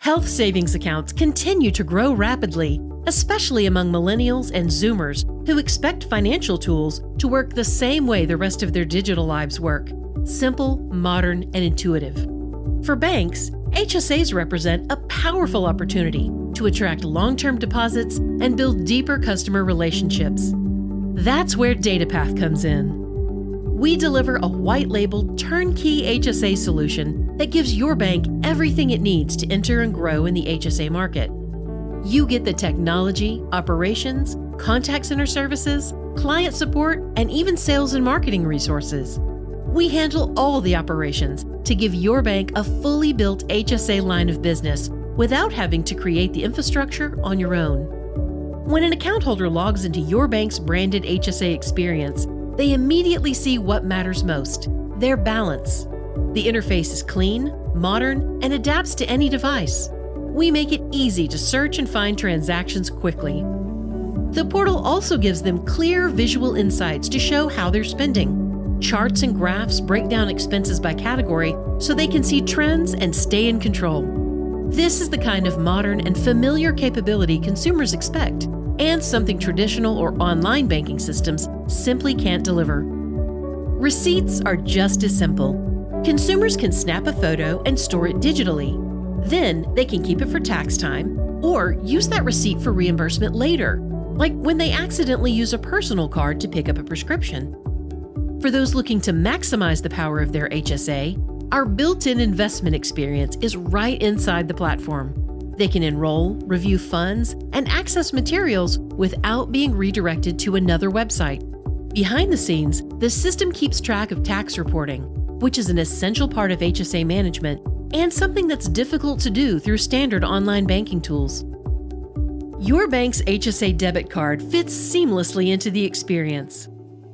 Health savings accounts continue to grow rapidly, especially among millennials and Zoomers who expect financial tools to work the same way the rest of their digital lives work: simple, modern, and intuitive. For banks, HSAs represent a powerful opportunity to attract long-term deposits and build deeper customer relationships. That's where DataPath comes in. We deliver a white-labeled turnkey HSA solution that gives your bank everything it needs to enter and grow in the HSA market. You get the technology, operations, contact center services, client support, and even sales and marketing resources. We handle all the operations to give your bank a fully built HSA line of business without having to create the infrastructure on your own. When an account holder logs into your bank's branded HSA experience, they immediately see what matters most: their balance. The interface is clean, modern, and adapts to any device. We make it easy to search and find transactions quickly. The portal also gives them clear visual insights to show how they're spending. Charts and graphs break down expenses by category so they can see trends and stay in control. This is the kind of modern and familiar capability consumers expect, and something traditional or online banking systems simply can't deliver. Receipts are just as simple. Consumers can snap a photo and store it digitally. Then they can keep it for tax time or use that receipt for reimbursement later, like when they accidentally use a personal card to pick up a prescription. For those looking to maximize the power of their HSA, our built-in investment experience is right inside the platform. They can enroll, review funds, and access materials without being redirected to another website. Behind the scenes, the system keeps track of tax reporting, which is an essential part of HSA management and something that's difficult to do through standard online banking tools. Your bank's HSA debit card fits seamlessly into the experience.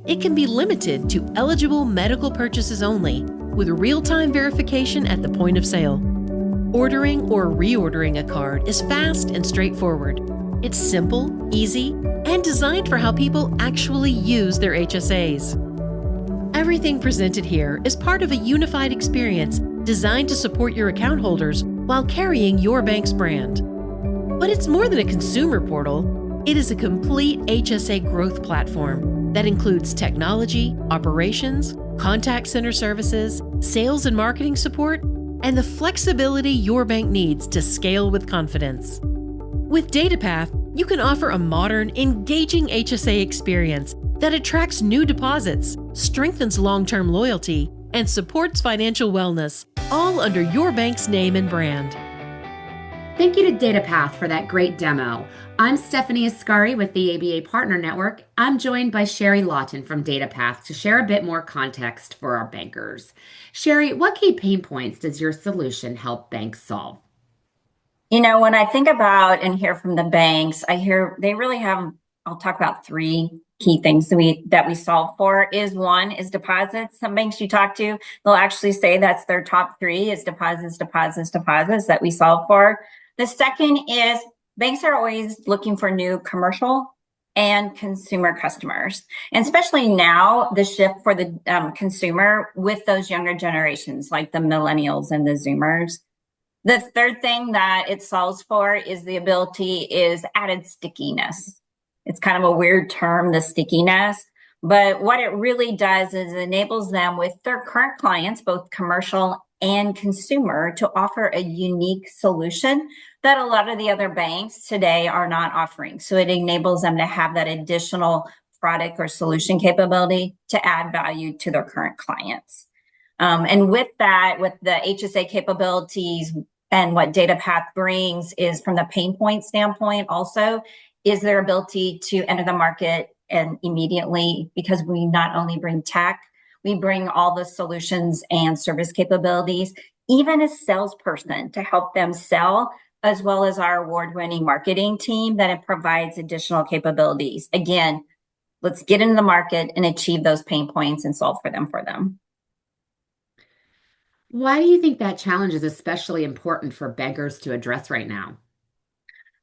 It can be limited to eligible medical purchases only, with real-time verification at the point of sale. Ordering or reordering a card is fast and straightforward. It's simple, easy, and designed for how people actually use their HSAs. Everything presented here is part of a unified experience designed to support your account holders while carrying your bank's brand. But it's more than a consumer portal. It is a complete HSA growth platform that includes technology, operations, contact center services, sales and marketing support, and the flexibility your bank needs to scale with confidence. With DataPath, you can offer a modern, engaging HSA experience that attracts new deposits, strengthens long-term loyalty, and supports financial wellness, all under your bank's name and brand. Thank you to DataPath for that great demo. I'm Stephanie Ascari with the ABA Partner Network. I'm joined by Sherry Lawton from DataPath to share a bit more context for our bankers. Sherry, what key pain points does your solution help banks solve? You know, when I think about and hear from the banks, I hear they really have, I'll talk about three key things that we solve for. One is deposits. Some banks you talk to, they'll actually say that's their top three is deposits that we solve for. The second is banks are always looking for new commercial and consumer customers, and especially now the shift for the consumer with those younger generations like the millennials and the Zoomers. The third thing that it solves for is the ability is added stickiness. It's kind of a weird term, the stickiness, but what it really does is it enables them with their current clients, both commercial and consumer, to offer a unique solution that a lot of the other banks today are not offering. So it enables them to have that additional product or solution capability to add value to their current clients. And with that, with the HSA capabilities and what DataPath brings is from the pain point standpoint also is their ability to enter the market and immediately, because we not only bring tech, we bring all the solutions and service capabilities, even a salesperson to help them sell, as well as our award-winning marketing team that it provides additional capabilities. Again, let's get into the market and achieve those pain points and solve for them. Why do you think that challenge is especially important for bankers to address right now?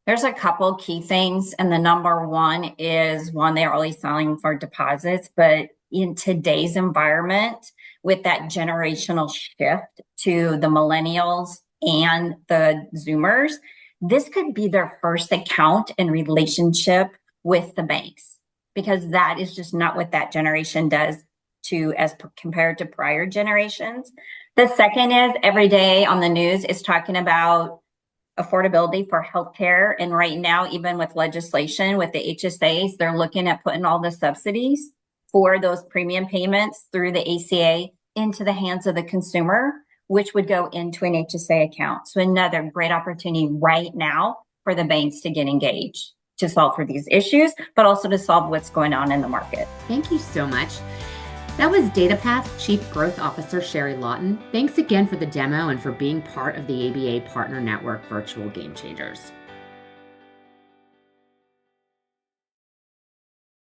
There's a couple key things, and the number one is they're always selling for deposits, but in today's environment, with that generational shift to the millennials and the Zoomers, this could be their first account and relationship with the banks, because that is just not what that generation does compared to prior generations. The second is every day on the news is talking about affordability for healthcare. And right now, even with legislation with the HSAs, they're looking at putting all the subsidies for those premium payments through the ACA into the hands of the consumer, which would go into an HSA account. So another great opportunity right now for the banks to get engaged to solve for these issues, but also to solve what's going on in the market. Thank you so much. That was DataPath Chief Growth Officer Sherry Lawton. Thanks again for the demo and for being part of the ABA Partner Network Virtual Game Changers.